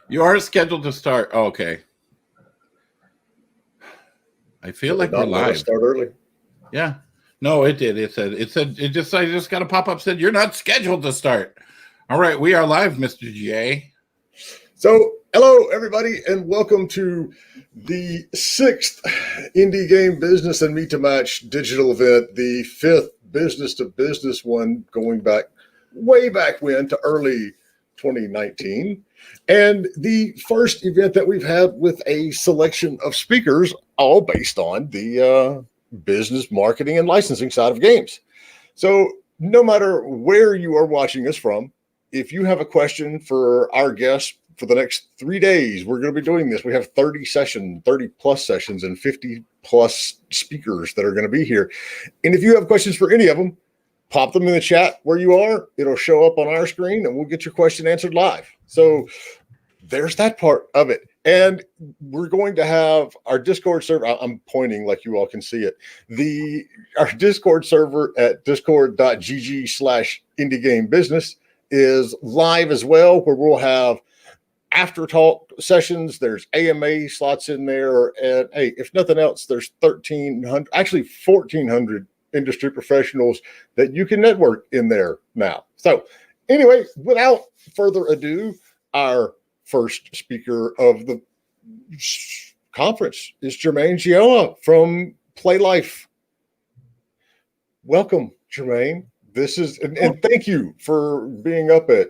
You are scheduled to start. Oh, okay. I feel like we're Not let us live. start early. Yeah. No, it did. I just got a pop-up said you're not scheduled to start. All right, we are live, Mr. J. So, hello, everybody, and welcome to the 6th Indie Game Business and Meet to Match digital event, the 5th business-to-business one going back, way back when, to early 2019, and the first event that we've had with a selection of speakers, all based on the business, marketing, and licensing side of games. So, no matter where you are watching us from, if you have a question for our guests for the next 3 days, we're going to be doing this. We have 30 plus sessions, and 50 plus speakers that are going to be here. And if you have questions for any of them, pop them in the chat where you are. It'll show up on our screen and we'll get your question answered live. So there's that part of it. And we're going to have our Discord server. I'm pointing like you all can see it. Our Discord server at discord.gg/indiegamebusiness is live as well, where we'll have after talk sessions. There's AMA slots in there. And hey, if nothing else, there's 1,400 industry professionals that you can network in there now. So anyway, without further ado, our first speaker of the conference is Germaine Gioia from Play Life. Welcome, Germaine. This is, and thank you for being up at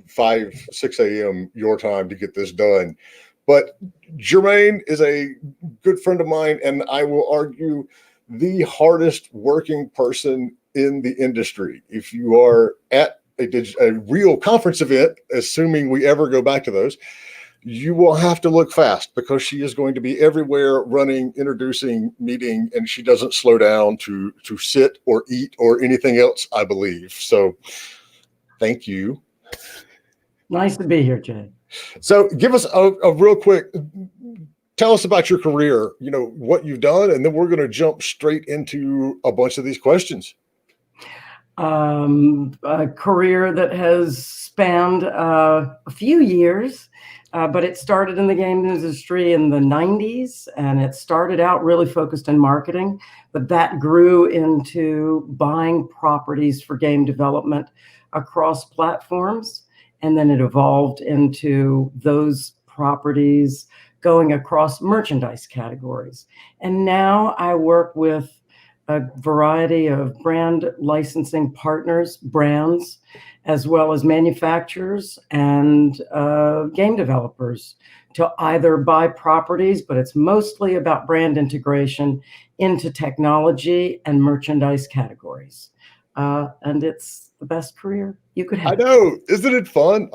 6 a.m. your time to get this done. But Germaine is a good friend of mine, and I will argue the hardest working person in the industry. If you are at a real conference event, assuming we ever go back to those, you will have to look fast because she is going to be everywhere, running, introducing, meeting, and she doesn't slow down to sit or eat or anything else, I believe. So thank you. Nice to be here, Jay. So give us a real quick, tell us about your career, what you've done, and then we're going to jump straight into a bunch of these questions. A career that has spanned a few years, but it started in the game industry in the 90s, and it started out really focused in marketing, but that grew into buying properties for game development across platforms, and then it evolved into those properties going across merchandise categories. And now I work with a variety of brand licensing partners, brands, as well as manufacturers and game developers to either buy properties, but it's mostly about brand integration into technology and merchandise categories. And it's the best career you could have. I know. Isn't it fun?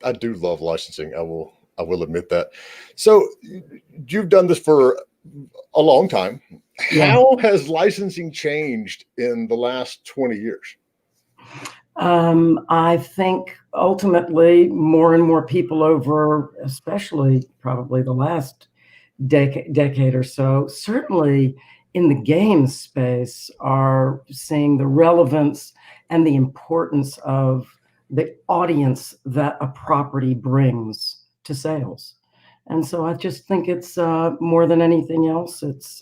I do love licensing. I will admit that. So you've done this for a long time. Yeah. How has licensing changed in the last 20 years? I think ultimately more and more people over, especially probably the last decade or so, certainly in the game space, are seeing the relevance and the importance of the audience that a property brings to sales. And so I just think it's more than anything else, it's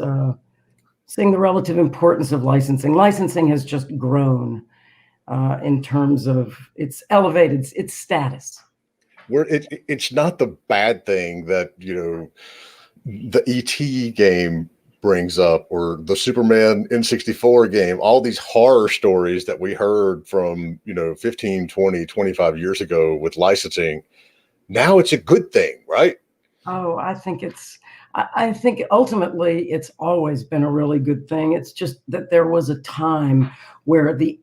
seeing the relative importance of licensing. Licensing has just grown in terms of it's elevated its status. It's not the bad thing that, the ET game brings up, or the Superman N64 game, all these horror stories that we heard from, 15, 20, 25 years ago with licensing. Now it's a good thing, right? Oh, I think ultimately it's always been a really good thing. It's just that there was a time where the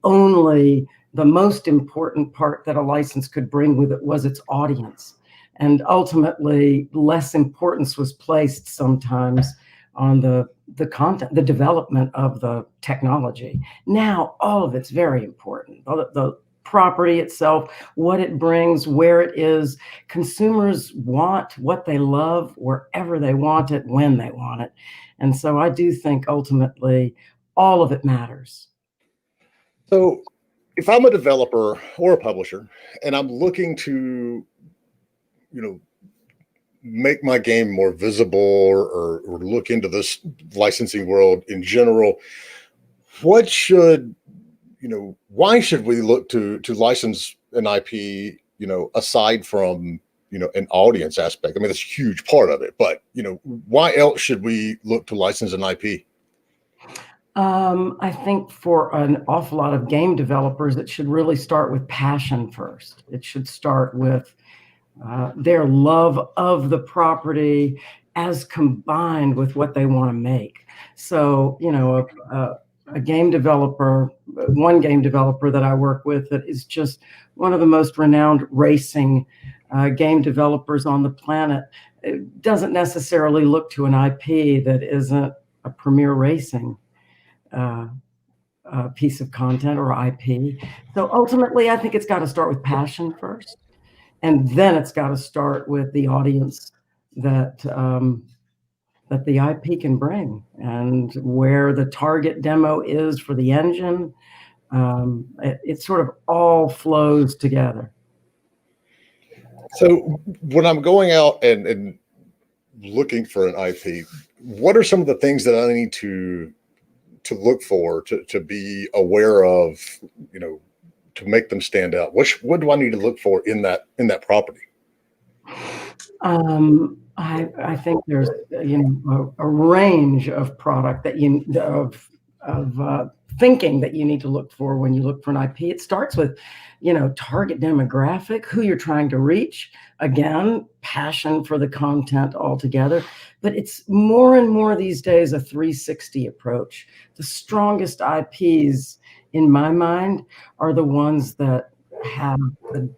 most important part that a license could bring with it was its audience. And ultimately less importance was placed sometimes on the content, the development of the technology. Now, all of it's very important. The property itself, what it brings, where it is. Consumers want what they love wherever they want it, when they want it. And so I do think ultimately all of it matters. So if I'm a developer or a publisher and I'm looking to, make my game more visible or look into this licensing world in general, what should, why should we look to license an IP, aside from, an audience aspect? I mean, that's a huge part of it, but, why else should we look to license an IP? I think for an awful lot of game developers, it should really start with passion first. It should start with their love of the property as combined with what they want to make. So, a game developer, one game developer that I work with that is just one of the most renowned racing game developers on the planet, it doesn't necessarily look to an IP that isn't a premier racing piece of content or IP. So ultimately, I think it's got to start with passion first, and then it's got to start with the audience that that the IP can bring, and where the target demo is for the engine. It sort of all flows together. So when I'm going out and looking for an IP, what are some of the things that I need to look for, to be aware of, to make them stand out? What do I need to look for in that property? I think there's a range of product that of thinking that you need to look for when you look for an IP. It starts with target demographic, who you're trying to reach. Again, passion for the content altogether. But it's more and more these days a 360 approach. The strongest IPs, in my mind, are the ones that have the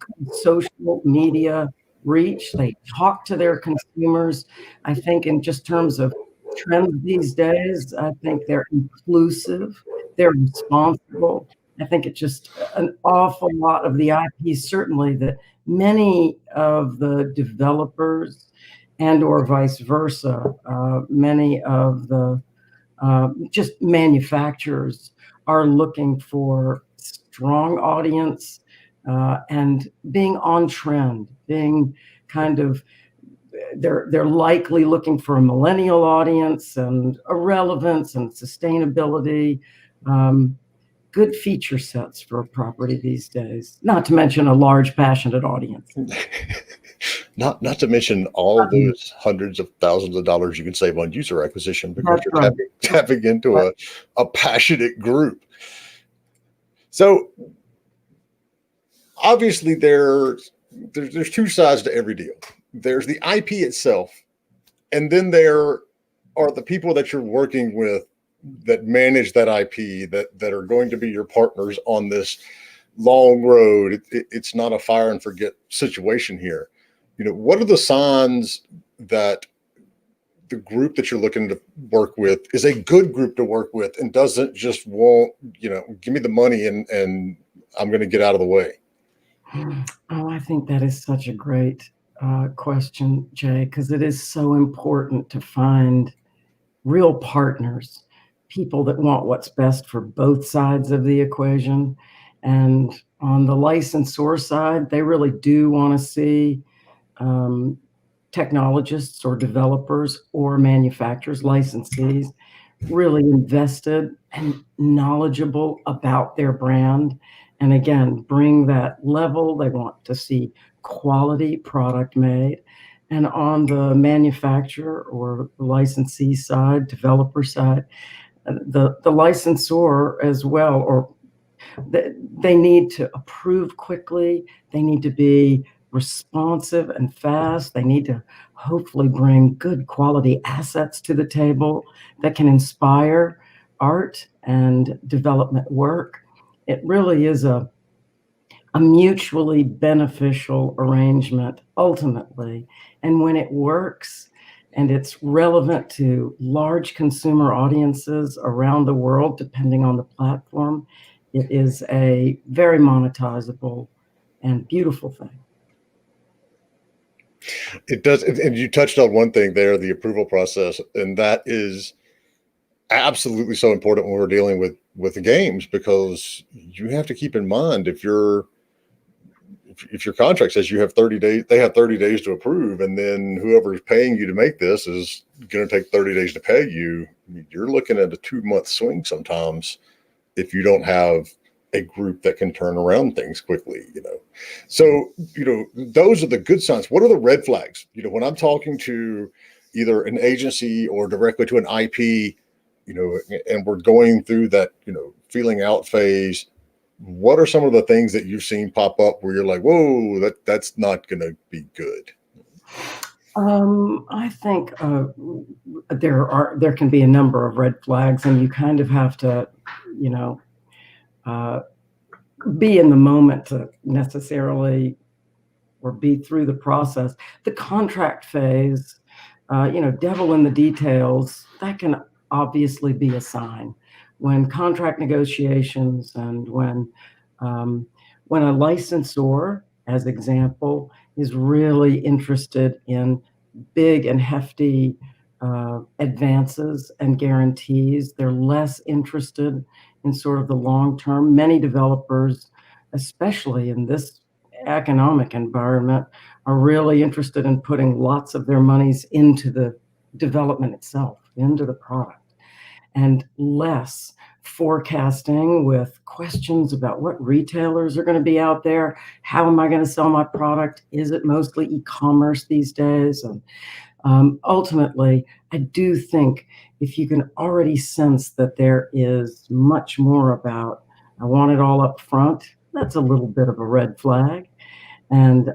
social media reach. They talk to their consumers. I think in just terms of trends these days, I think they're inclusive, they're responsible. I think it's just an awful lot of the IP, certainly, that many of the developers and or vice versa, many of the just manufacturers are looking for strong audience and being on trend, being kind of, they're likely looking for a millennial audience and a relevance and sustainability. Good feature sets for a property these days, not to mention a large, passionate audience. Not to mention all of those hundreds of thousands of dollars you can save on user acquisition because you're tapping into a passionate group. So obviously there's two sides to every deal. There's the IP itself, and then there are the people that you're working with that manage that IP, that are going to be your partners on this long road. It's not a fire and forget situation here. What are the signs that the group that you're looking to work with is a good group to work with and doesn't just want, give me the money and I'm going to get out of the way? Oh, I think that is such a great question, Jay, because it is so important to find real partners, people that want what's best for both sides of the equation. And on the licensor side, they really do want to see technologists or developers or manufacturers, licensees, really invested and knowledgeable about their brand. And again, bring that level. They want to see quality product made. And on the manufacturer or licensee side, developer side, the licensor as well, or they need to approve quickly. They need to be responsive and fast. They need to hopefully bring good quality assets to the table that can inspire art and development work. It really is a mutually beneficial arrangement ultimately. And when it works and it's relevant to large consumer audiences around the world, depending on the platform, it is a very monetizable and beautiful thing. It does. And you touched on one thing there, the approval process. And that is absolutely so important when we're dealing with the games, because you have to keep in mind, if you're if your contract says you have 30 days, they have 30 days to approve, and then whoever is paying you to make this is going to take 30 days to pay you. You're looking at a 2-month swing sometimes if you don't have a group that can turn around things quickly, So, those are the good signs. What are the red flags? When I'm talking to either an agency or directly to an IP, and we're going through that, feeling out phase, what are some of the things that you've seen pop up where you're like, whoa, that's not going to be good? I think there can be a number of red flags, and you kind of have to, be in the moment to necessarily, or be through the process. The contract phase, devil in the details, that can obviously be a sign. When contract negotiations and when a licensor, as example, is really interested in big and hefty advances and guarantees, they're less interested in sort of the long term. Many developers, especially in this economic environment, are really interested in putting lots of their monies into the development itself, into the product, and less forecasting with questions about what retailers are going to be out there. How am I going to sell my product? Is it mostly e-commerce these days? And ultimately, I do think if you can already sense that there is much more about, I want it all up front, that's a little bit of a red flag, and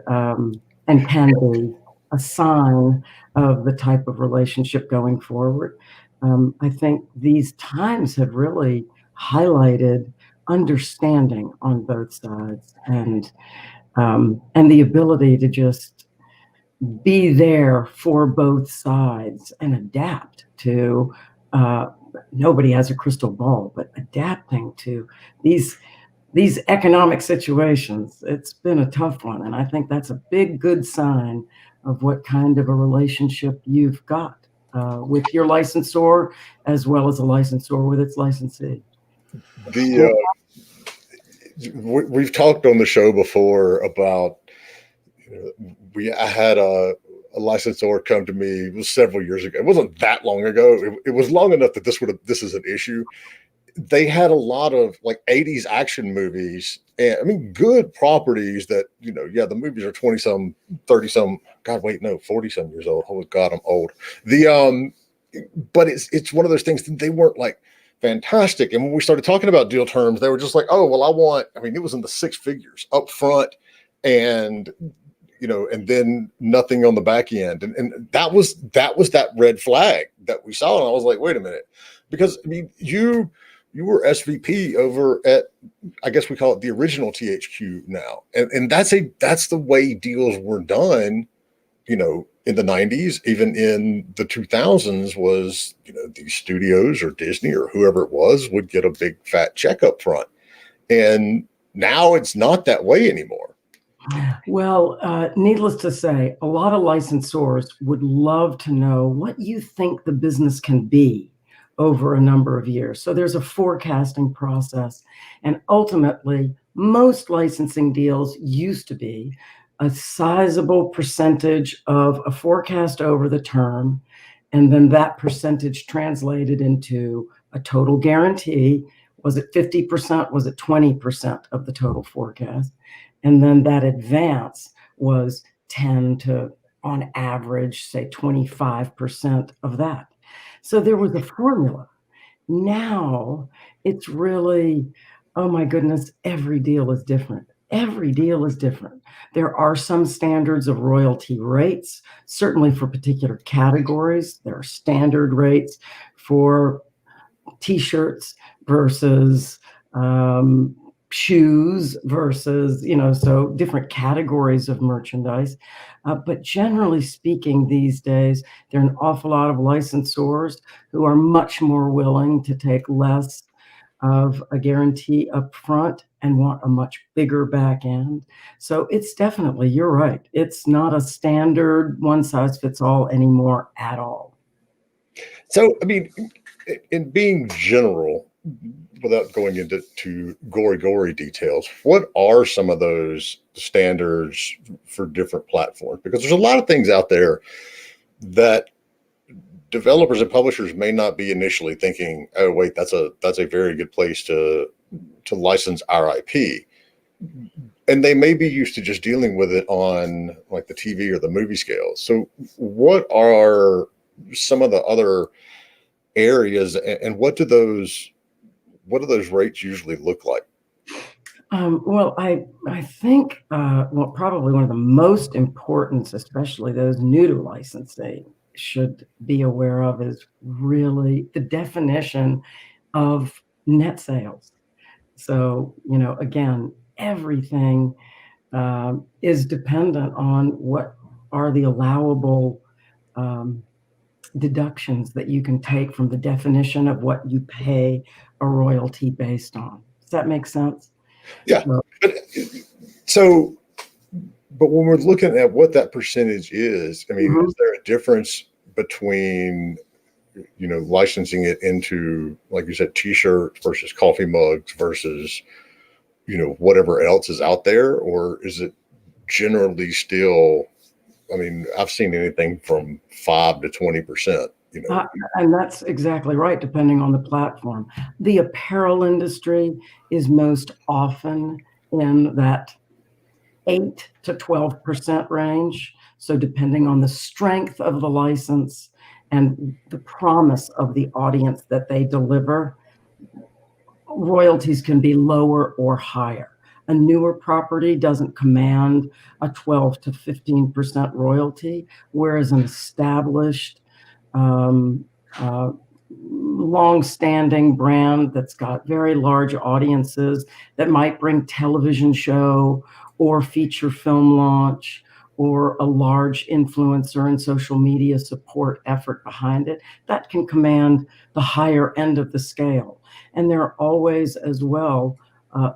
can be a sign of the type of relationship going forward. I think these times have really highlighted understanding on both sides, and the ability to just be there for both sides and adapt to. Nobody has a crystal ball, but adapting to these economic situations. It's been a tough one, and I think that's a big good sign of what kind of a relationship you've got with your licensor, as well as a licensor with its licensee. We've talked on the show before about, I had a licensor come to me. It was several years ago. It wasn't that long ago. It was long enough that this is an issue. They had a lot of like 80s action movies, and I mean, good properties that, the movies are 20 some, 30 some, God, wait, no, 40 some years old. Oh God, I'm old. But it's one of those things that they weren't like fantastic. And when we started talking about deal terms, they were just like, oh, well, it was in the 6 figures up front, and and then nothing on the back end. And that was that red flag that we saw. And I was like, wait a minute, because you were SVP over at, I guess we call it the original THQ now. And that's the way deals were done, in the 90s, even in the 2000s, was, these studios or Disney or whoever it was would get a big fat check up front. And now it's not that way anymore. Well, needless to say, a lot of licensors would love to know what you think the business can be over a number of years. So there's a forecasting process. And ultimately, most licensing deals used to be a sizable percentage of a forecast over the term, and then that percentage translated into a total guarantee. Was it 50%? Was it 20% of the total forecast? And then that advance was 10 to, on average, say 25% of that. So there was a formula. Now it's really, oh my goodness, every deal is different. Every deal is different. There are some standards of royalty rates, certainly for particular categories. There are standard rates for T-shirts versus shoes versus, so different categories of merchandise. But generally speaking, these days, there are an awful lot of licensors who are much more willing to take less of a guarantee up front and want a much bigger back end. So it's definitely, you're right. It's not a standard one size fits all anymore at all. So, in being general, without going into gory details, what are some of those standards for different platforms? Because there's a lot of things out there that developers and publishers may not be initially thinking, oh wait, that's a very good place to license our IP. And they may be used to just dealing with it on like the TV or the movie scale. So what are some of the other areas, and what do those rates usually look like? Well, I think probably one of the most important, especially those new to licensing, should be aware of is really the definition of net sales. So, again, everything is dependent on what are the allowable deductions that you can take from the definition of what you pay a royalty based on. Does that make sense? Yeah. But when we're looking at what that percentage is, I mean, is there a difference between, licensing it into, like you said, t-shirts versus coffee mugs versus, whatever else is out there? Or is it generally still, I mean, I've seen anything from 5 to 20%, And that's exactly right, depending on the platform. The apparel industry is most often in that 8 to 12% range. So depending on the strength of the license and the promise of the audience that they deliver, royalties can be lower or higher. A newer property doesn't command a 12 to 15% royalty, whereas an established long-standing brand that's got very large audiences that might bring television show or feature film launch or a large influencer and social media support effort behind it, that can command the higher end of the scale. And there are always as well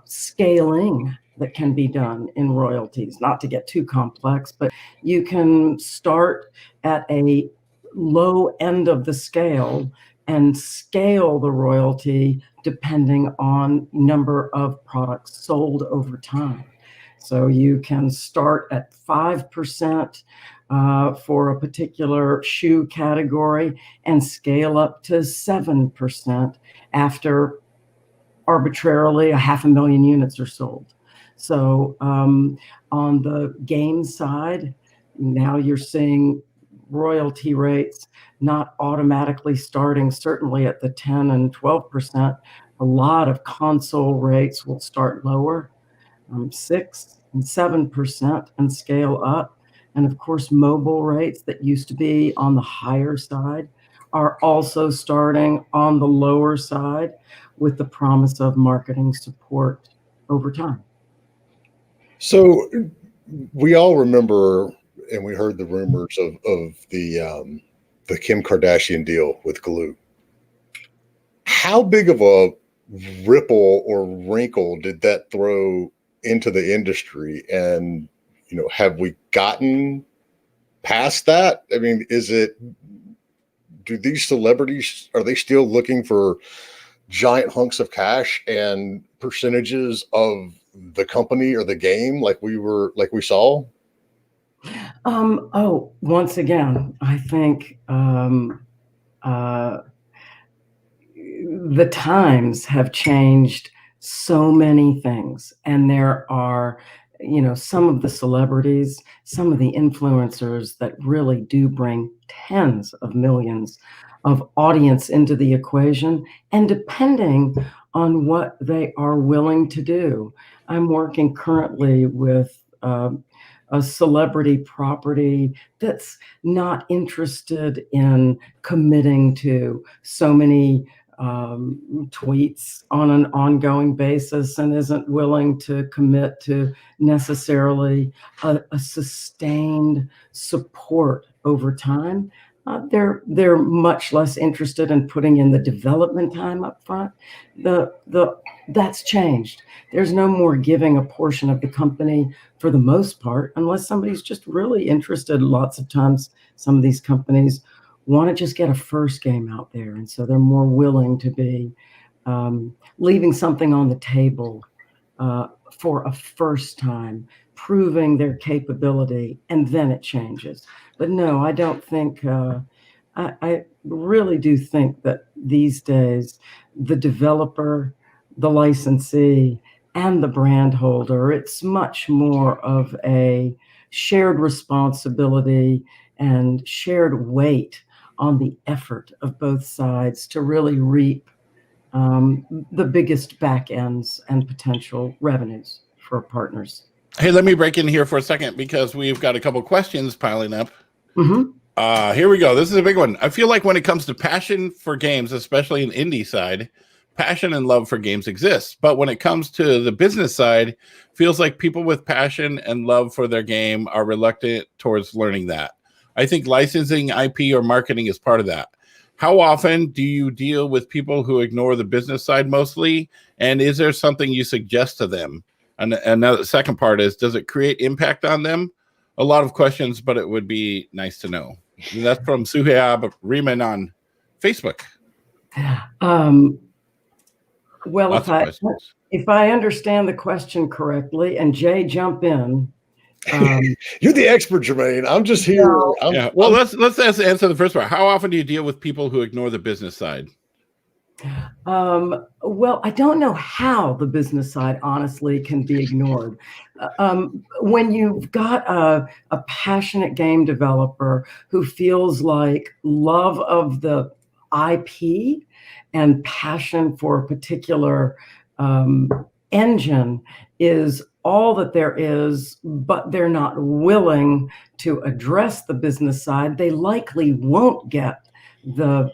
scaling that can be done in royalties, not to get too complex, but you can start at a low end of the scale and scale the royalty depending on number of products sold over time. So you can start at 5% for a particular shoe category and scale up to 7% after arbitrarily 500,000 units are sold. So on the game side, now you're seeing royalty rates not automatically starting certainly at the 10 and 12%. A lot of console rates will start lower, 6 and 7%, and scale up. And of course, mobile rates that used to be on the higher side are also starting on the lower side with the promise of marketing support over time. So we all remember, and we heard the rumors of the Kim Kardashian deal with glue. How big of a ripple or wrinkle did that throw into the industry? And, have we gotten past that? I mean, do these celebrities, are they still looking for giant hunks of cash and percentages of the company or the game like we saw? Once again, I think the times have changed so many things, and there are, some of the celebrities, some of the influencers that really do bring tens of millions of audience into the equation, and depending on what they are willing to do. I'm working currently with a celebrity property that's not interested in committing to so many tweets on an ongoing basis and isn't willing to commit to necessarily a sustained support over time. They're much less interested in putting in the development time up front. That's changed. There's no more giving a portion of the company for the most part, unless somebody's just really interested. Lots of times, some of these companies want to just get a first game out there, and so they're more willing to be leaving something on the table for a first time, proving their capability, and then it changes. But no, I don't think, I really do think that these days, the developer, the licensee, and the brand holder, it's much more of a shared responsibility and shared weight on the effort of both sides to really reap the biggest back ends and potential revenues for partners. Hey, let me break in here for a second because we've got a couple questions piling up. Here we go. This is a big one. I feel like when it comes to passion for games, especially in indie side, passion and love for games exists. But when it comes to the business side, feels like people with passion and love for their game are reluctant towards learning that. I think licensing, IP, or marketing is part of that. How often do you deal with people who ignore the business side mostly? And is there something you suggest to them? And the second part is, does it create impact on them? A lot of questions, but it would be nice to know. And that's from Suhaib Riemann on Facebook. Well, if I understand the question correctly, and Jay, jump in. You're the expert, Germaine. I'm just here. Well, let's answer the first part. How often do you deal with people who ignore the business side? Well, I don't know how the business side honestly can be ignored. When you've got a passionate game developer who feels like love of the IP and passion for a particular engine is all that there is, but they're not willing to address the business side, they likely won't get the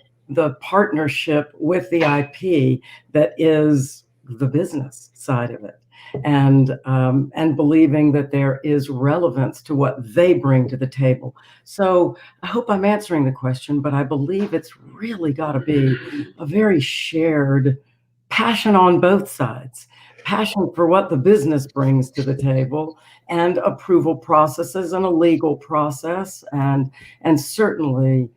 partnership with the IP that is the business side of it, and believing that there is relevance to what they bring to the table. So I hope I'm answering the question, but I believe it's really got to be a very shared passion on both sides. Passion for what the business brings to the table, and approval processes and a legal process, and certainly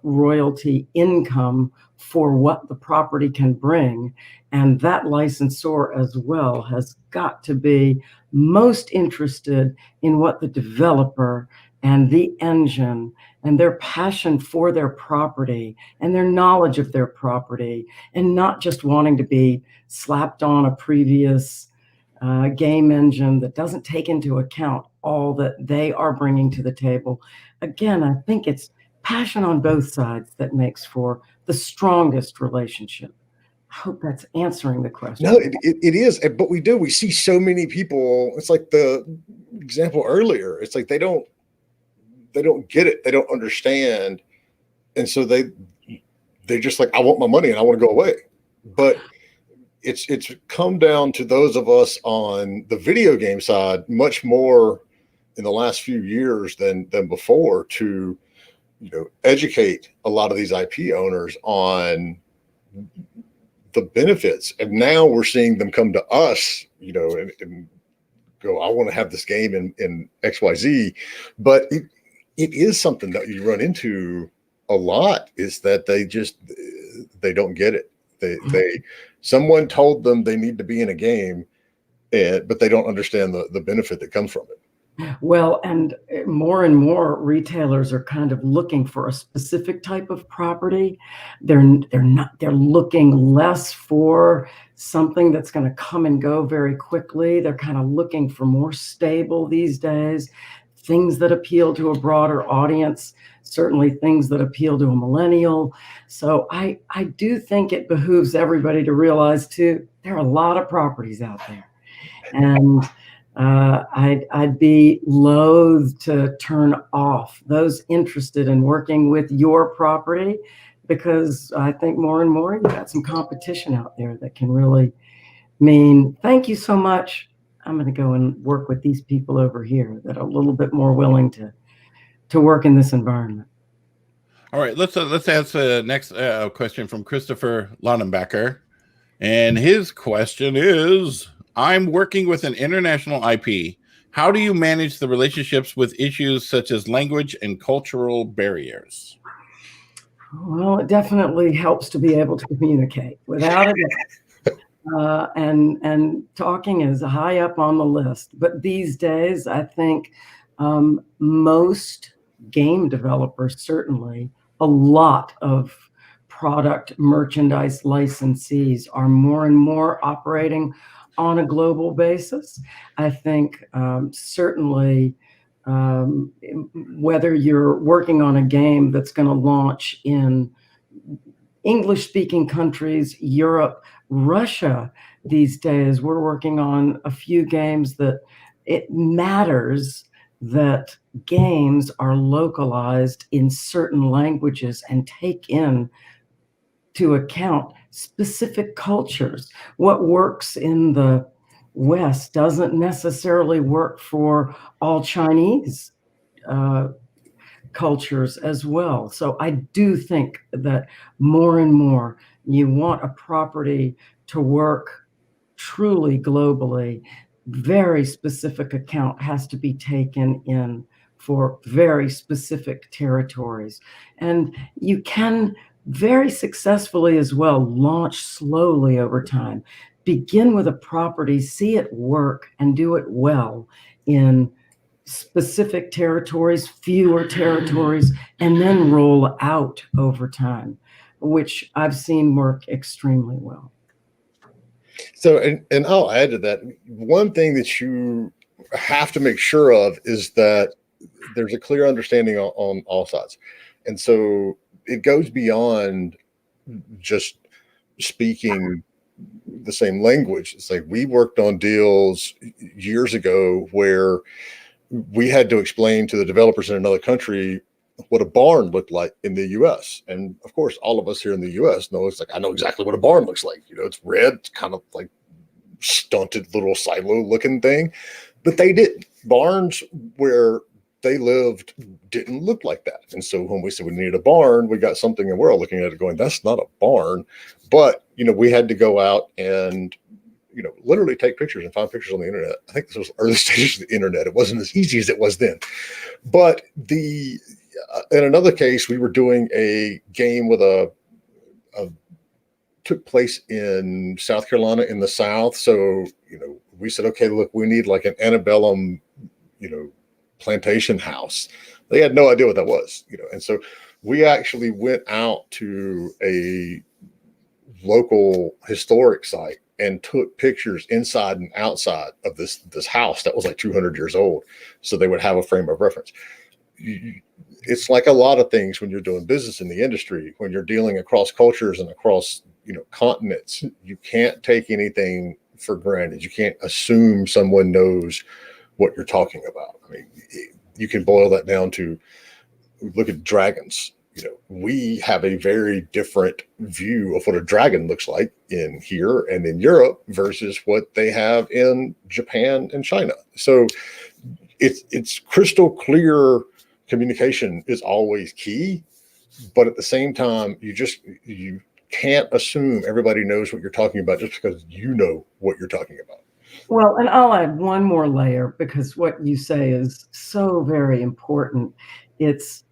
royalty income for what the property can bring. And that licensor as well has got to be most interested in what the developer and the engine and their passion for their property and their knowledge of their property, and not just wanting to be slapped on a previous game engine that doesn't take into account all that they are bringing to the table. Again, I think it's passion on both sides that makes for the strongest relationship. I hope that's answering the question. No, it is. But we see so many people. It's like the example earlier. It's like they don't get it. They don't understand. And so they're just like, I want my money and I want to go away. But it's come down to those of us on the video game side much more in the last few years than before to, educate a lot of these IP owners on the benefits. And now we're seeing them come to us, and go, I want to have this game in XYZ. But it is something that you run into a lot, is that they don't get it. Someone told them they need to be in a game, but they don't understand the benefit that comes from it. Well, and more retailers are kind of looking for a specific type of property. They're looking less for something that's going to come and go very quickly. They're kind of looking for more stable these days, things that appeal to a broader audience, certainly things that appeal to a millennial. So I do think it behooves everybody to realize too, there are a lot of properties out there. And I'd be loath to turn off those interested in working with your property, because I think more and more you've got some competition out there that can really mean, thank you so much, I'm going to go and work with these people over here that are a little bit more willing to work in this environment. All right, let's answer the next question from Christopher Lonenbacher. And his question is, I'm working with an international IP. How do you manage the relationships with issues such as language and cultural barriers? Well, it definitely helps to be able to communicate, without a doubt. And talking is high up on the list. But these days, I think most game developers, certainly a lot of product merchandise licensees, are more and more operating on a global basis. I think certainly whether you're working on a game that's going to launch in English-speaking countries, Europe, Russia, these days, we're working on a few games that it matters that games are localized in certain languages and take in to account specific cultures. What works in the West doesn't necessarily work for all Chinese cultures as well. So I do think that more and more you want a property to work truly globally. Very specific account has to be taken in for very specific territories. And you can very successfully as well launch slowly over time. Begin with a property, see it work, and do it well in specific territories, fewer territories, and then roll out over time, which I've seen work extremely well. So, and I'll add to that. One thing that you have to make sure of is that there's a clear understanding on all sides. And so it goes beyond just speaking the same language. It's like we worked on deals years ago where we had to explain to the developers in another country what a barn looked like in the US. And of course, all of us here in the US know, it's like, I know exactly what a barn looks like. You know, it's red, it's kind of like stunted little silo looking thing, but they didn't. Barns where they lived didn't look like that. And so when we said we needed a barn, we got something and we're all looking at it going, that's not a barn. But, you know, we had to go out and, you know, literally take pictures and find pictures on the internet. I think this was early stages of the internet. It wasn't as easy as it was then. But in another case, we were doing a game with took place in South Carolina in the South. So, you know, we said, okay, look, we need like an antebellum, you know, plantation house. They had no idea what that was, you know. And so we actually went out to a local historic site and took pictures inside and outside of this house that was like 200 years old, so they would have a frame of reference. It's like a lot of things when you're doing business in the industry, when you're dealing across cultures and across, you know, continents, you can't take anything for granted. You can't assume someone knows what you're talking about. I mean, you can boil that down to look at dragons. You know, we have a very different view of what a dragon looks like in here and in Europe versus what they have in Japan and China. So it's crystal clear. Communication is always key, but at the same time, you can't assume everybody knows what you're talking about just because you know what you're talking about. Well, and I'll add one more layer, because what you say is so very important. It's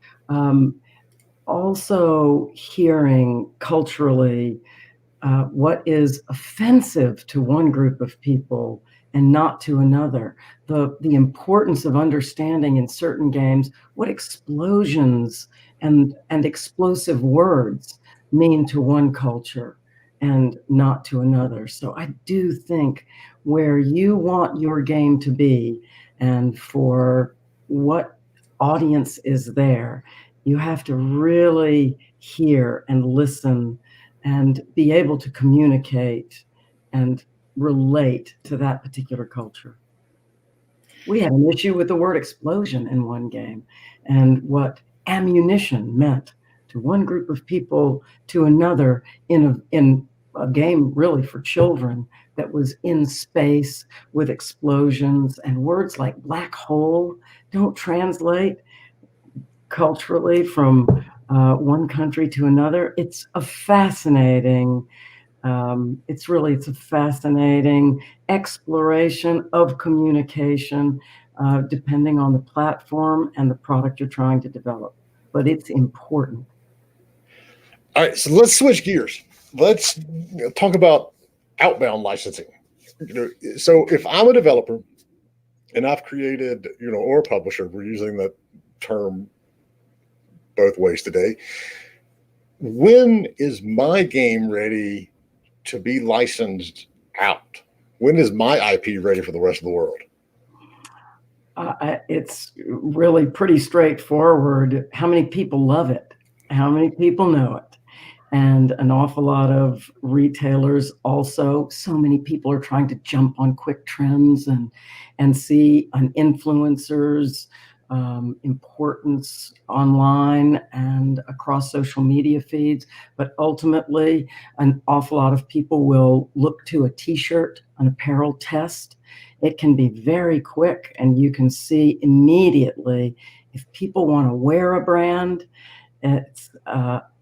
also hearing culturally what is offensive to one group of people and not to another. The importance of understanding in certain games what explosions and explosive words mean to one culture and not to another. So I do think where you want your game to be and for what audience is there, you have to really hear and listen and be able to communicate and relate to that particular culture. We had an issue with the word explosion in one game and what ammunition meant to one group of people to another in a game really for children that was in space with explosions, and words like black hole don't translate culturally from one country to another. It's a fascinating it's a fascinating exploration of communication, depending on the platform and the product you're trying to develop. But it's important. All right, so let's switch gears. Let's talk about outbound licensing. So if I'm a developer and I've created, or a publisher, we're using that term both ways today. When is my game ready to be licensed out? When is my IP ready for the rest of the world? It's really pretty straightforward. How many people love it? How many people know it? And an awful lot of retailers also. So many people are trying to jump on quick trends and see an influencer's importance online and across social media feeds. But ultimately, an awful lot of people will look to a t-shirt, an apparel test. It can be very quick, and you can see immediately if people want to wear a brand. It's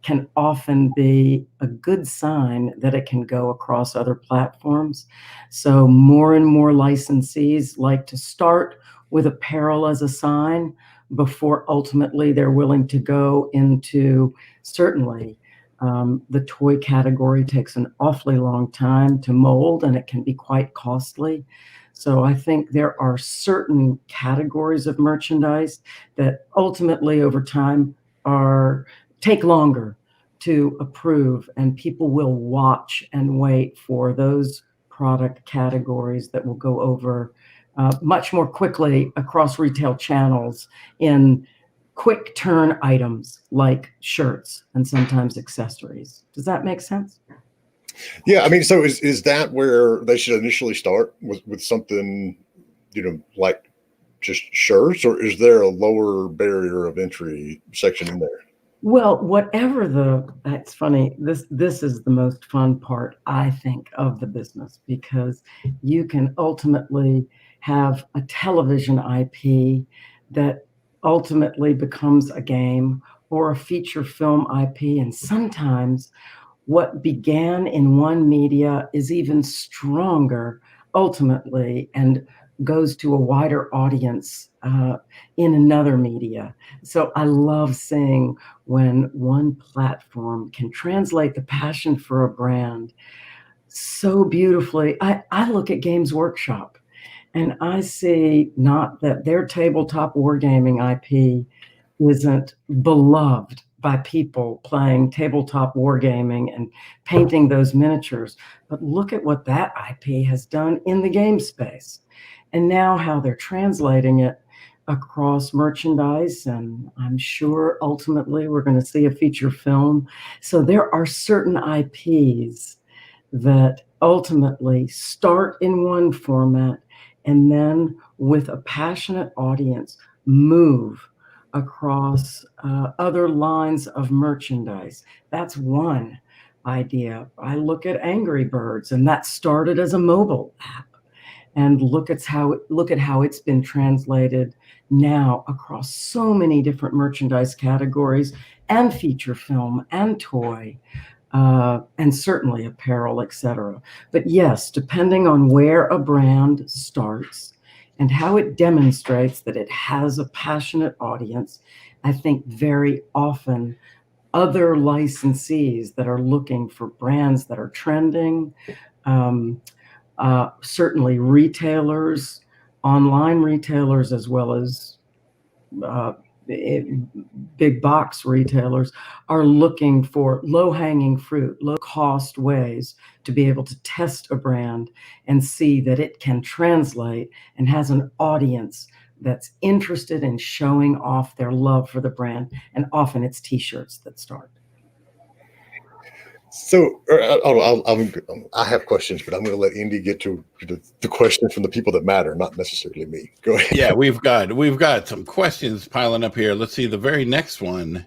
can often be a good sign that it can go across other platforms. So more and more licensees like to start with apparel as a sign before ultimately they're willing to go into, certainly, the toy category takes an awfully long time to mold, and it can be quite costly. So I think there are certain categories of merchandise that ultimately over time take longer to approve, and people will watch and wait for those product categories that will go over much more quickly across retail channels in quick turn items like shirts and sometimes accessories. Does that make sense? Yeah, I mean, so is that where they should initially start with something, like just shirts, or is there a lower barrier of entry section in there? Well, that's funny. This is the most fun part, I think, of the business, because you can ultimately have a television IP that ultimately becomes a game or a feature film IP. And sometimes what began in one media is even stronger ultimately and goes to a wider audience in another media. So I love seeing when one platform can translate the passion for a brand so beautifully. I look at Games Workshop and I see not that their tabletop wargaming IP isn't beloved by people playing tabletop wargaming and painting those miniatures, but look at what that IP has done in the game space. And now how they're translating it across merchandise, and I'm sure ultimately we're going to see a feature film. So there are certain IPs that ultimately start in one format and then with a passionate audience move across other lines of merchandise. That's one idea. I look at Angry Birds, and that started as a mobile app. And look at how it's been translated now across so many different merchandise categories and feature film and toy. And certainly apparel, etc. But yes, depending on where a brand starts and how it demonstrates that it has a passionate audience, I think very often other licensees that are looking for brands that are trending, certainly retailers, online retailers, as well as big box retailers, are looking for low-hanging fruit, low-cost ways to be able to test a brand and see that it can translate and has an audience that's interested in showing off their love for the brand. And often it's t-shirts that start. So I have questions, but I'm going to let Indy get to the questions from the people that matter, not necessarily me. Go ahead. Yeah, we've got some questions piling up here. Let's see. The very next one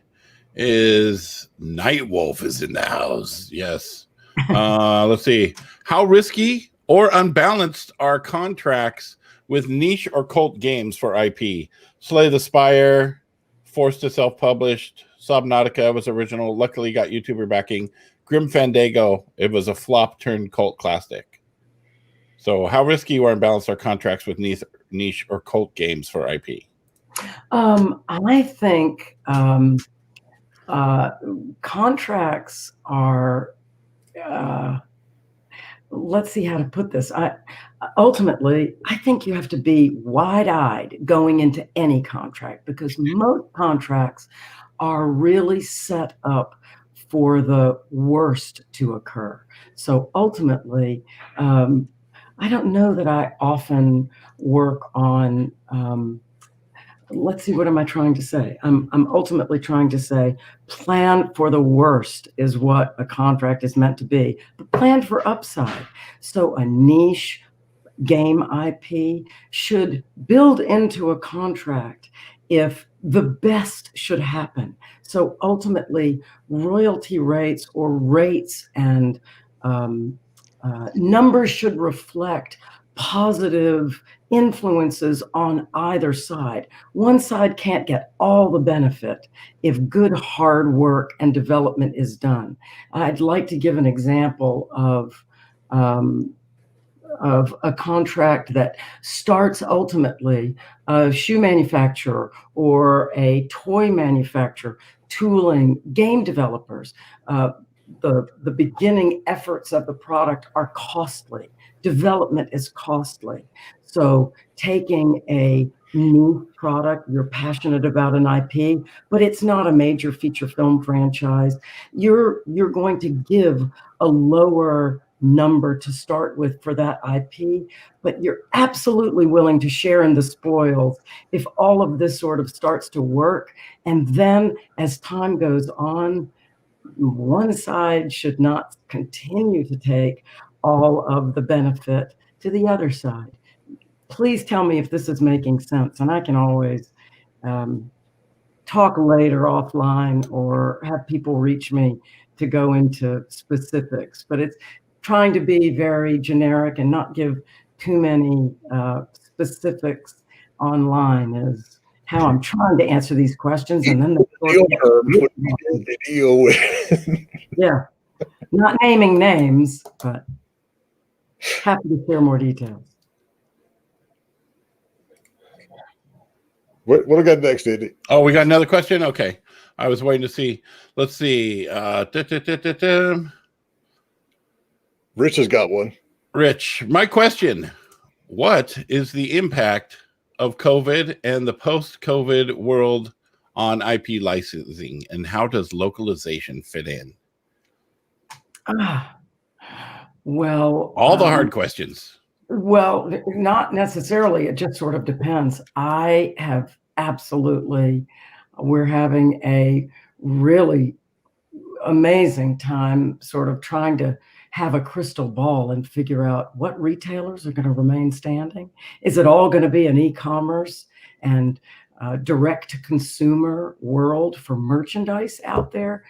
is Nightwolf is in the house. Yes. Let's see. How risky or unbalanced are contracts with niche or cult games for IP? Slay the Spire, forced to self-published. Subnautica was original. Luckily got YouTuber backing. Grim Fandango, it was a flop turned cult classic. So how risky or unbalanced are contracts with niche or cult games for IP? I think Contracts are, let's see how to put this. Ultimately, I think you have to be wide-eyed going into any contract, because most contracts are really set up for the worst to occur. So ultimately, I don't know that I often work on, let's see, what am I trying to say? I'm ultimately trying to say, plan for the worst is what a contract is meant to be, but plan for upside. So a niche game IP should build into a contract if the best should happen. So ultimately, royalty rates or rates and numbers should reflect positive influences on either side. One side can't get all the benefit if good hard work and development is done. I'd like to give an example of a contract that starts ultimately a shoe manufacturer or a toy manufacturer, tooling, game developers. The beginning efforts of the product are costly. Development is costly. So taking a new product, you're passionate about an IP, but it's not a major feature film franchise, you're going to give a lower number to start with for that IP, but you're absolutely willing to share in the spoils if all of this sort of starts to work. And then as time goes on, one side should not continue to take all of the benefit to the other side. Please tell me if this is making sense, and I can always talk later offline or have people reach me to go into specifics, but it's trying to be very generic and not give too many specifics online is how I'm trying to answer these questions. And then yeah, not naming names, but happy to share more details. What do we got next, Andy? Oh, we got another question? Okay. I was waiting to see. Let's see. Rich has got one. Rich, my question. What is the impact of COVID and the post-COVID world on IP licensing, and how does localization fit in? Well, all the hard questions. Well, not necessarily. It just sort of depends. I have absolutely, we're having a really amazing time sort of trying to have a crystal ball and figure out what retailers are going to remain standing. Is it all going to be an e-commerce and direct-to-consumer world for merchandise out there?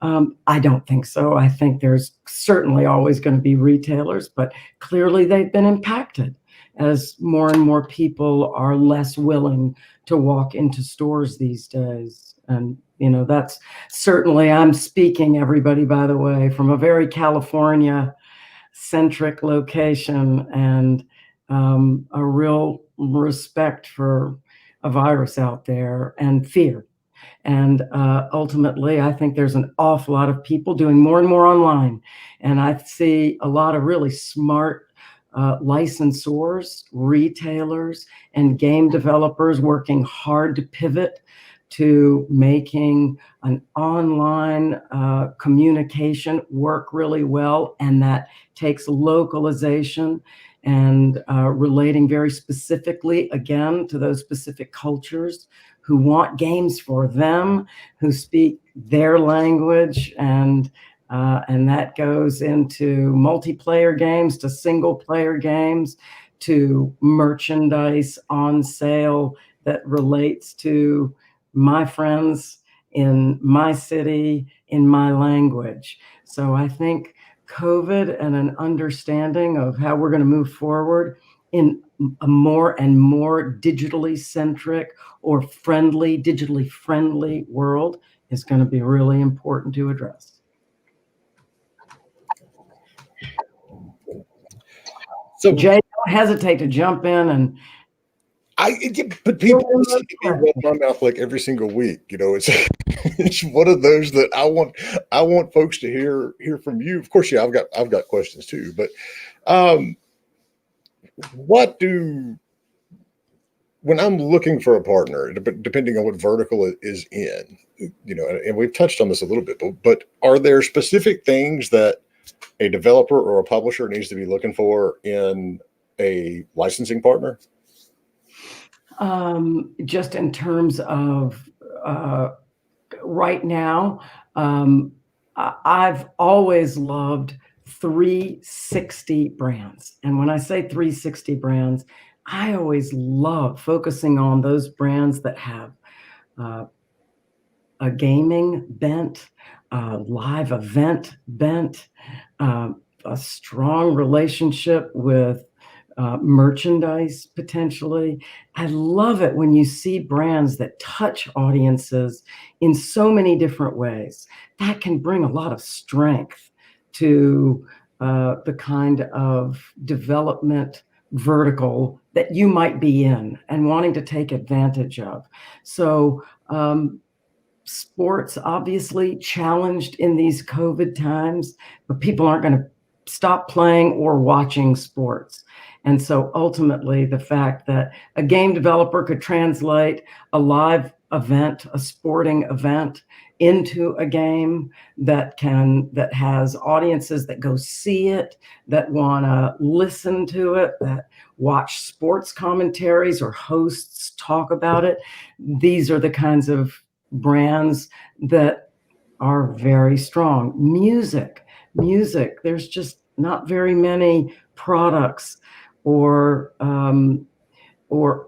I don't think so. I think there's certainly always going to be retailers, but clearly they've been impacted as more and more people are less willing to walk into stores these days. And, you know, that's certainly, I'm speaking, everybody, by the way, from a very California-centric location and a real respect for a virus out there and fear. And ultimately, I think there's an awful lot of people doing more and more online. And I see a lot of really smart licensors, retailers, and game developers working hard to pivot to making an online communication work really well. And that takes localization and relating very specifically, again, to those specific cultures who want games for them, who speak their language, and that goes into multiplayer games, to single-player games, to merchandise on sale that relates to my friends in my city, in my language. So I think COVID and an understanding of how we're going to move forward in a more and more digitally centric or friendly, digitally friendly world is going to be really important to address. So Jay, don't hesitate to jump in and but people run my mouth like every single week, you know, it's it's one of those that I want folks to hear from you. Of course, yeah, I've got questions too, but um, what do when I'm looking for a partner, depending on what vertical it is in, and we've touched on this a little bit, but are there specific things that a developer or a publisher needs to be looking for in a licensing partner? Just in terms of right now, I've always loved 360 brands. And when I say 360 brands, I always love focusing on those brands that have a gaming bent, live event bent, a strong relationship with merchandise potentially. I love it when you see brands that touch audiences in so many different ways. That can bring a lot of strength to the kind of development vertical that you might be in and wanting to take advantage of. So sports obviously challenged in these COVID times, but people aren't going to stop playing or watching sports. And so ultimately, the fact that a game developer could translate a live event, a sporting event, into a game that has audiences that go see it, that want to listen to it, that watch sports commentaries or hosts talk about it. These are the kinds of brands that are very strong. Music, there's just not very many products or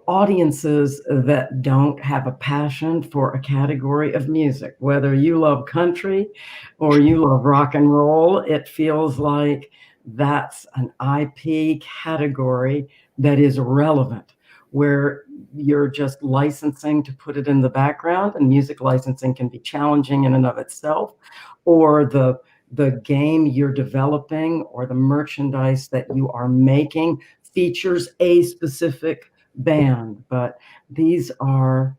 audiences that don't have a passion for a category of music. Whether you love country or you love rock and roll, it feels like that's an IP category that is relevant, where you're just licensing to put it in the background, and music licensing can be challenging in and of itself, or the game you're developing or the merchandise that you are making features a specific band. But these are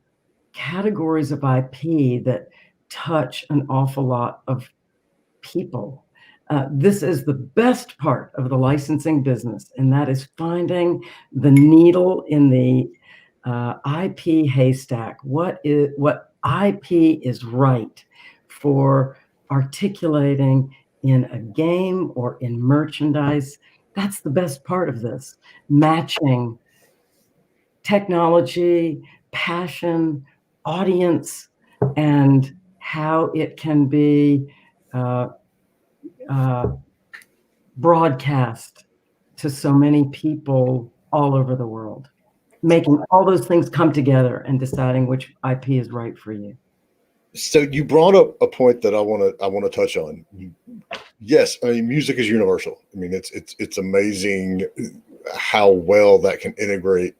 categories of IP that touch an awful lot of people. This is the best part of the licensing business, and that is finding the needle in the IP haystack. What IP is right for articulating in a game or in merchandise? That's the best part of this. Matching technology, passion, audience, and how it can be broadcast to so many people all over the world, making all those things come together and deciding which IP is right for you. So you brought up a point that I want to touch on. Yes, I mean, music is universal. I mean, it's amazing how well that can integrate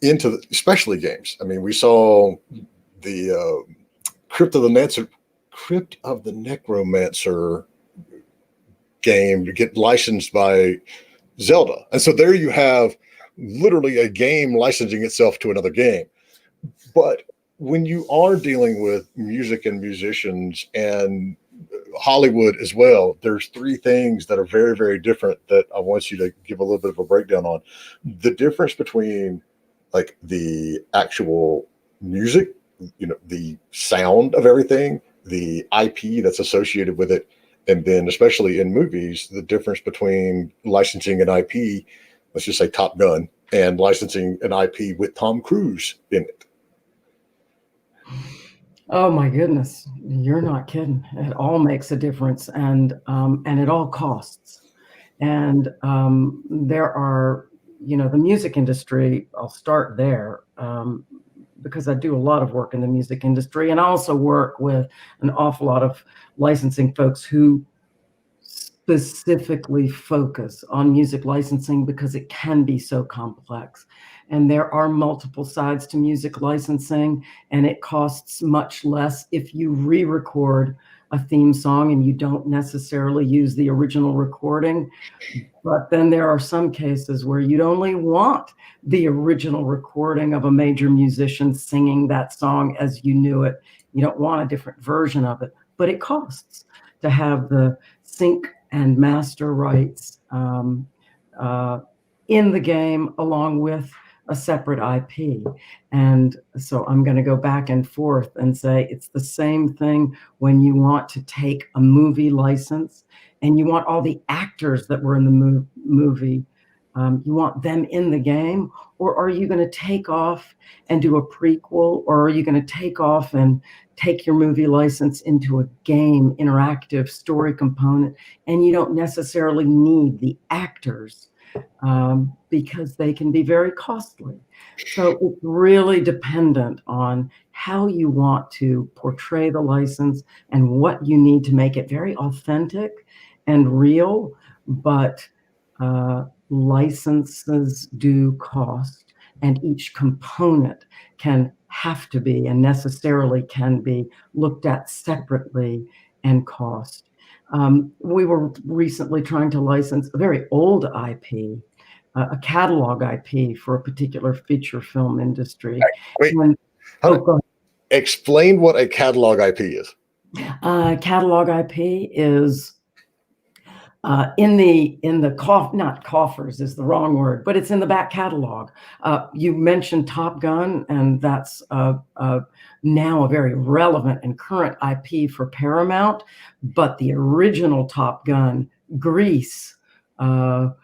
into especially games. I mean, we saw the Crypt of the Necromancer game get licensed by Zelda, and so there you have literally a game licensing itself to another game. But when you are dealing with music and musicians and Hollywood as well, there's three things that are very, very different that I want you to give a little bit of a breakdown on. The difference between like the actual music, the sound of everything, the IP that's associated with it, and then especially in movies, the difference between licensing an IP, let's just say Top Gun, and licensing an IP with Tom Cruise in it. Oh my goodness, you're not kidding. It all makes a difference, and it all costs. And there are, the music industry, I'll start there, because I do a lot of work in the music industry, and I also work with an awful lot of licensing folks who specifically focus on music licensing because it can be so complex. And there are multiple sides to music licensing, and it costs much less if you re-record a theme song and you don't necessarily use the original recording. But then there are some cases where you'd only want the original recording of a major musician singing that song as you knew it. You don't want a different version of it, but it costs to have the sync and master rights in the game along with a separate IP. And so I'm going to go back and forth and say it's the same thing when you want to take a movie license and you want all the actors that were in the movie, you want them in the game, or are you going to take off and do a prequel, or are you going to take off and take your movie license into a game, interactive story component, and you don't necessarily need the actors because they can be very costly. So it's really dependent on how you want to portray the license and what you need to make it very authentic and real, but licenses do cost, and each component can have to be and necessarily can be looked at separately and cost. We were recently trying to license a very old IP, a catalog IP for a particular feature film industry. Wait, explain what a catalog IP is. Catalog IP is in the not coffers is the wrong word, but it's in the back catalog. You mentioned Top Gun, and that's now a very relevant and current IP for Paramount. But the original Top Gun, Grease, so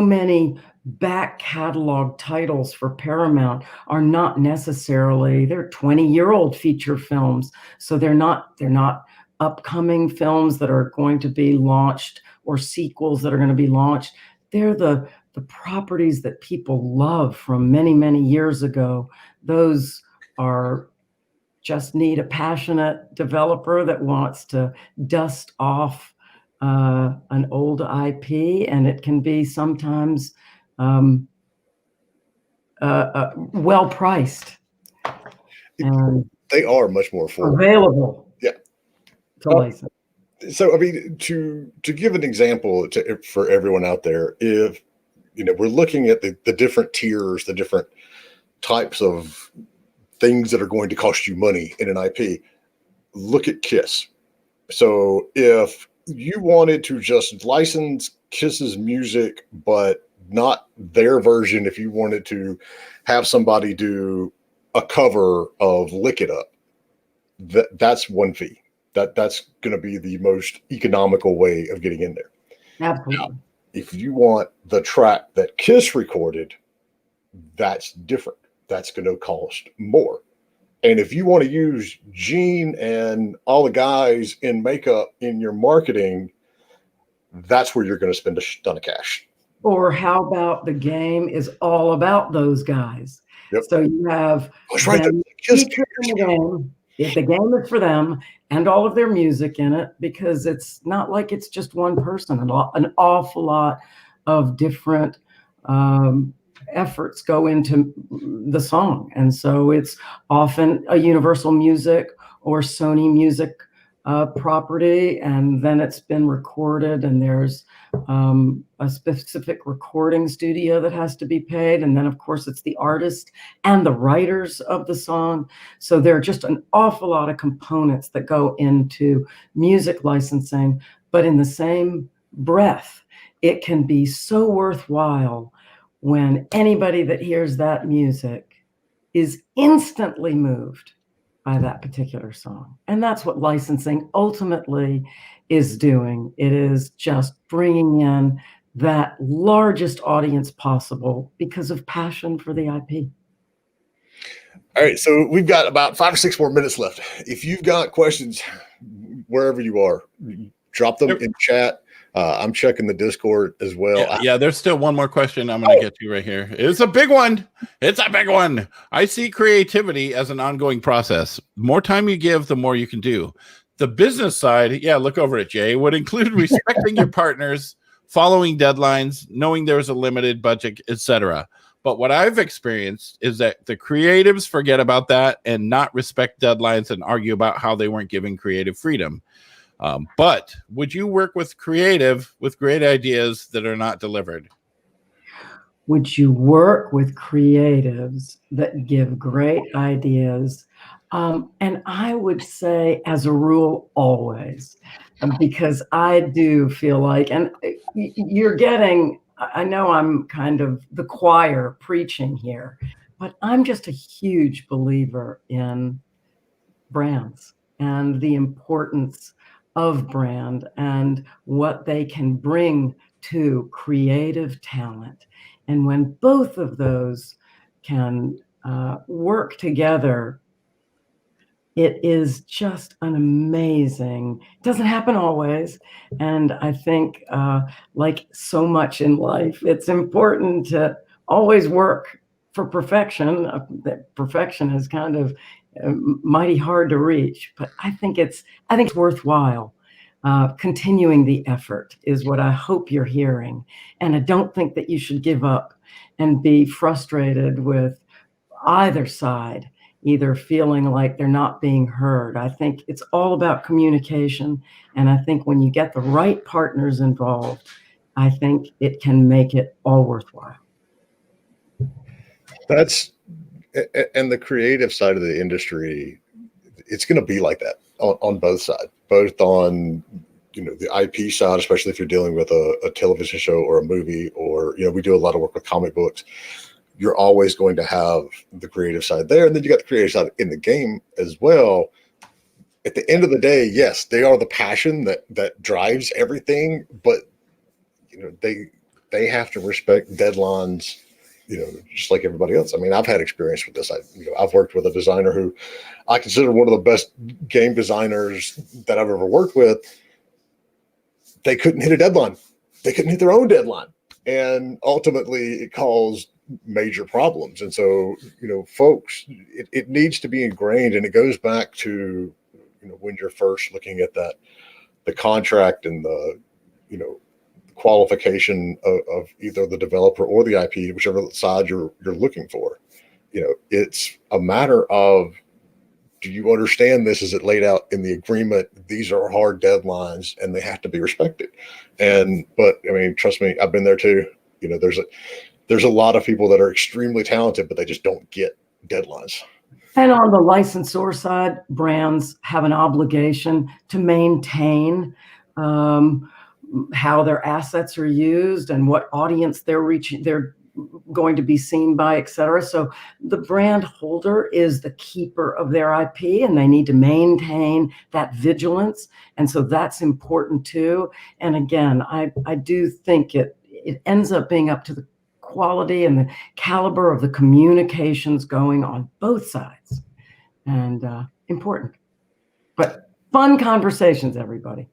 many back catalog titles for Paramount are not necessarily, they're 20-year-old feature films. So they're not upcoming films that are going to be launched or sequels that are going to be launched. They're the properties that people love from many, many years ago. Those are just need a passionate developer that wants to dust off an old IP, and it can be sometimes well priced. And they are much more affordable. Available. Yeah. To license. So, I mean, to give an example for everyone out there, if we're looking at the different tiers, the different types of things that are going to cost you money in an IP, look at Kiss. So if you wanted to just license Kiss's music, but not their version, if you wanted to have somebody do a cover of Lick It Up, that's one fee. That's going to be the most economical way of getting in there. Absolutely. Now, if you want the track that Kiss recorded, that's different. That's going to cost more. And if you want to use Gene and all the guys in makeup in your marketing, that's where you're going to spend a ton of cash. Or how about the game is all about those guys? Yep. So you have them featured in the game. If the game is for them and all of their music in it, because it's not like it's just one person. An awful lot of different efforts go into the song. And so it's often a Universal Music or Sony Music property, and then it's been recorded, and there's a specific recording studio that has to be paid, and then of course it's the artist and the writers of the song. So there are just an awful lot of components that go into music licensing, but in the same breath, it can be so worthwhile when anybody that hears that music is instantly moved by that particular song. And that's what licensing ultimately is doing. It is just bringing in that largest audience possible because of passion for the IP. All right, so we've got about 5 or 6 more minutes left. If you've got questions, wherever you are, drop them in chat. I'm checking the Discord as well. Yeah, there's still one more question I'm going to get to right here. It's a big one. It's a big one. I see creativity as an ongoing process. The more time you give, the more you can do. The business side, yeah, look over it, Jay, would include respecting your partners, following deadlines, knowing there's a limited budget, etc. But what I've experienced is that the creatives forget about that and not respect deadlines and argue about how they weren't given creative freedom. But would you work with creative with great ideas that are not delivered? Would you work with creatives that give great ideas? And I would say, as a rule, always, because I do feel like, and you're getting, I know I'm kind of the choir preaching here, but I'm just a huge believer in brands and the importance of brand and what they can bring to creative talent. And when both of those can work together, it is just an amazing, it doesn't happen always. And I think like so much in life, it's important to always work for perfection. That perfection is kind of mighty hard to reach, but I think it's worthwhile. Continuing the effort is what I hope you're hearing. And I don't think that you should give up and be frustrated with either side, either feeling like they're not being heard. I think it's all about communication. And I think when you get the right partners involved, I think it can make it all worthwhile. And the creative side of the industry, it's going to be like that on both sides, both on, the IP side, especially if you're dealing with a television show or a movie, or, we do a lot of work with comic books. You're always going to have the creative side there. And then you got the creative side in the game as well. At the end of the day, yes, they are the passion that drives everything, but, they have to respect deadlines, just like everybody else. I mean, I've had experience with this. I've worked with a designer who I consider one of the best game designers that I've ever worked with. They couldn't hit a deadline. They couldn't hit their own deadline. And ultimately it caused major problems. And so, folks, it needs to be ingrained, and it goes back to, when you're first looking at the contract and the, qualification of either the developer or the IP, whichever side you're looking for. It's a matter of, do you understand this? Is it laid out in the agreement? These are hard deadlines and they have to be respected. But I mean, trust me, I've been there too. There's a lot of people that are extremely talented, but they just don't get deadlines. And on the licensor side, brands have an obligation to maintain how their assets are used and what audience they're reaching, they're going to be seen by, et cetera. So the brand holder is the keeper of their IP, and they need to maintain that vigilance. And so that's important too. And again, I do think it ends up being up to the quality and the caliber of the communications going on both sides, and important, but fun conversations, everybody.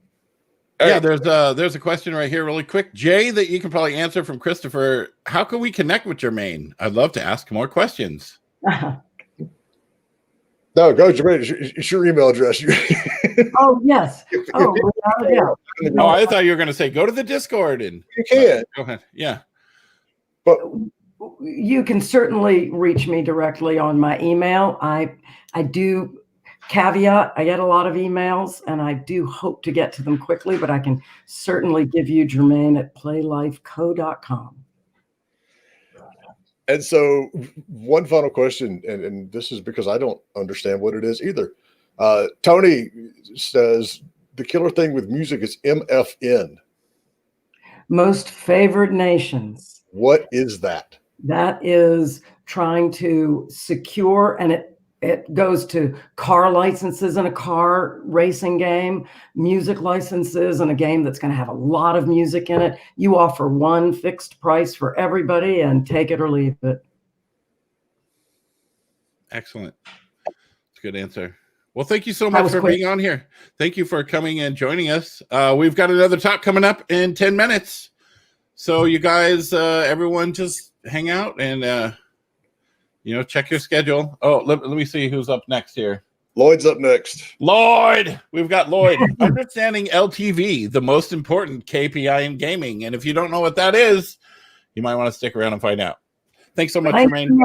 Yeah, there's a question right here really quick, Jay, that you can probably answer from Christopher. How can we connect with Germaine? I'd love to ask more questions. No, go, Germaine. It's your email address. Oh, yes. Oh, yeah. Oh, I thought you were going to say, go to the Discord. And you can. Go ahead. Yeah. But you can certainly reach me directly on my email. I do caveat, I get a lot of emails, and I do hope to get to them quickly, but I can certainly give you Germaine at playlifeco.com. And so one final question, and this is because I don't understand what it is either. Tony says the killer thing with music is MFN. Most favored nations. What is that? That is trying to secure, and it goes to car licenses in a car racing game, music licenses in a game that's going to have a lot of music in it. You offer one fixed price for everybody and take it or leave it. Excellent. That's a good answer. Well, thank you so much for being on here. Thank you for coming and joining us. We've got another talk coming up in 10 minutes. So you guys, everyone just hang out and, check your schedule. Oh, let me see who's up next here. Lloyd's up next. Lloyd! We've got Lloyd. Understanding LTV, the most important KPI in gaming. And if you don't know what that is, you might want to stick around and find out. Thanks so much, Germaine.